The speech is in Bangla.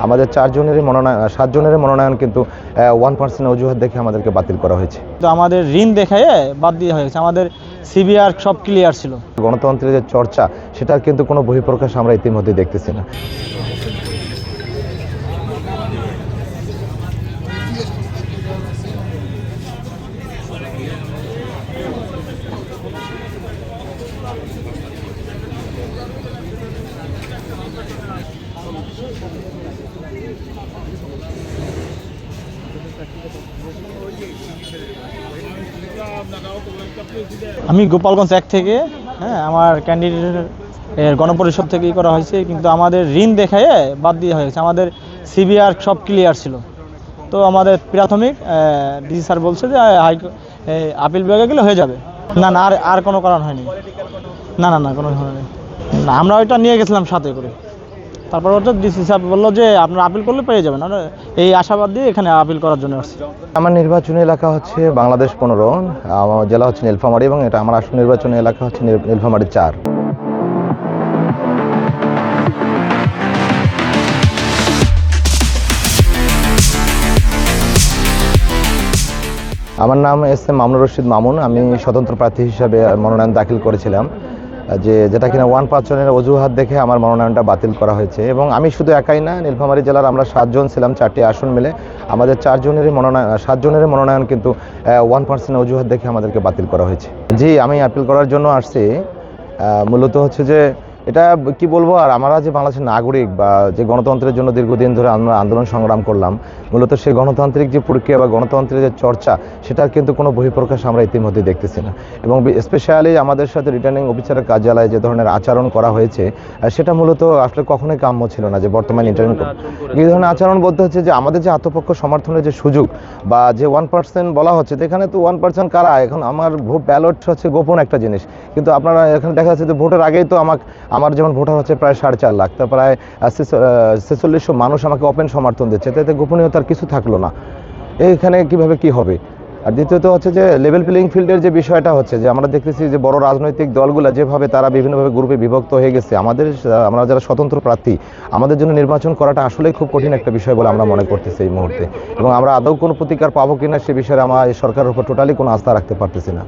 আমাদের 4 জনেরই মনোনয়ন 7 জনেরই মনোনয়ন কিন্তু 1% অজুহাত দেখে আমাদেরকে বাতিল করা হয়েছে। তো আমাদের ঋণ দেখায় বাদ দেওয়া হয়েছে। আমাদের সিবিআর সব ক্লিয়ার ছিল। গণতন্ত্রের যে চর্চা সেটার কিন্তু কোনো বহিঃপ্রকাশ আমরা ইতিমধ্যে দেখতেছি না। আমি গোপালগঞ্জ 1 থেকে আমার ক্যান্ডিডেটের গণপরিষদ থেকেই করা হয়েছে, কিন্তু আমাদের ঋণ দেখায় বাদ দেওয়া হয়েছে। আমাদের সিবিআর সব ক্লিয়ার ছিল। তো আমাদের প্রাথমিক ডিসি স্যার বলছে যে আপিল বিভাগে গেলে হয়ে যাবে। না না, আর কোনো কারণ হয়নি। না না না, কোনো হয়নি। না, আমরা ওইটা নিয়ে গেছিলাম সাথে করে। তারপর ওটা ডিসি স্যার বললো যে আপনারা আপিল করলে পেয়ে যাবেন। আমরা এই আশাবাদ দিয়ে এখানে আপিল করার জন্য আসছি। আমার নির্বাচনী এলাকা হচ্ছে বাংলাদেশ 15, আমার জেলা হচ্ছে নীলফামারী এবং এটা আমার আসল নির্বাচনী এলাকা হচ্ছে নীলফামারী 4। আমার নাম এস.এম. মামুনুর রশিদ মামুন। আমি স্বতন্ত্র প্রার্থী হিসাবে মনোনয়ন দাখিল করেছিলাম, যেটা কিনা 1% অজুহাত দেখে আমার মনোনয়নটা বাতিল করা হয়েছে। এবং আমি শুধু একাই না, নীলফামারী জেলার আমরা 7 জন ছিলাম, 4টি আসন মিলে আমাদের 7 জনেরই মনোনয়ন কিন্তু 1% অজুহাত দেখে আমাদেরকে বাতিল করা হয়েছে। জি, আমি আপিল করার জন্য আসছি। মূলত হচ্ছে যে এটা কি বলবো, আর আমরা যে বাংলাদেশের নাগরিক বা যে গণতন্ত্রের জন্য দীর্ঘদিন ধরে আমরা আন্দোলন সংগ্রাম করলাম, মূলত সেই গণতান্ত্রিক যে প্রক্রিয়া বা গণতন্ত্রের যে চর্চা সেটার কিন্তু কোনো বহিঃপ্রকাশ আমরা ইতিমধ্যে দেখতেছি না। এবং স্পেশালি আমাদের সাথে রিটার্নিং অফিসারের কার্যালয়ে যে ধরনের আচরণ করা হয়েছে সেটা মূলত আসলে কখনোই কাম্য ছিল না। যে বর্তমানে এই ধরনের আচরণ বলতে হচ্ছে যে আমাদের যে আত্মপক্ষ সমর্থনের যে সুযোগ বা যে 1% বলা হচ্ছে, এখানে তো 1% কারা, এখন আমার ভোট ব্যালট হচ্ছে গোপন একটা জিনিস, কিন্তু আপনারা এখানে দেখা যাচ্ছে যে ভোটের আগেই তো আমার যেমন ভোটার হচ্ছে প্রায় 4.5 লাখ, তা প্রায় 4600 মানুষ আমাকে ওপেন সমর্থন দিচ্ছে, তাতে গোপনীয়তার কিছু থাকলো না। এইখানে কিভাবে কি হবে? আর দ্বিতীয়ত হচ্ছে যে লেভেল প্লেইং ফিল্ডের যে বিষয়টা হচ্ছে যে আমরা দেখতেছি যে বড় রাজনৈতিক দলগুলো যেভাবে তারা বিভিন্নভাবে গ্রুপে বিভক্ত হয়ে গেছে, আমরা যারা স্বতন্ত্র প্রার্থী আমাদের জন্য নির্বাচন করাটা আসলেই খুব কঠিন একটা বিষয় বলে আমরা মনে করতেছি এই মুহূর্তে। এবং আমরা আদৌ কোনো প্রতিকার পাবো কিনা সে বিষয়ে আমরা এই সরকারের উপর টোটালি কোনো আস্থা রাখতে পারতেছি না।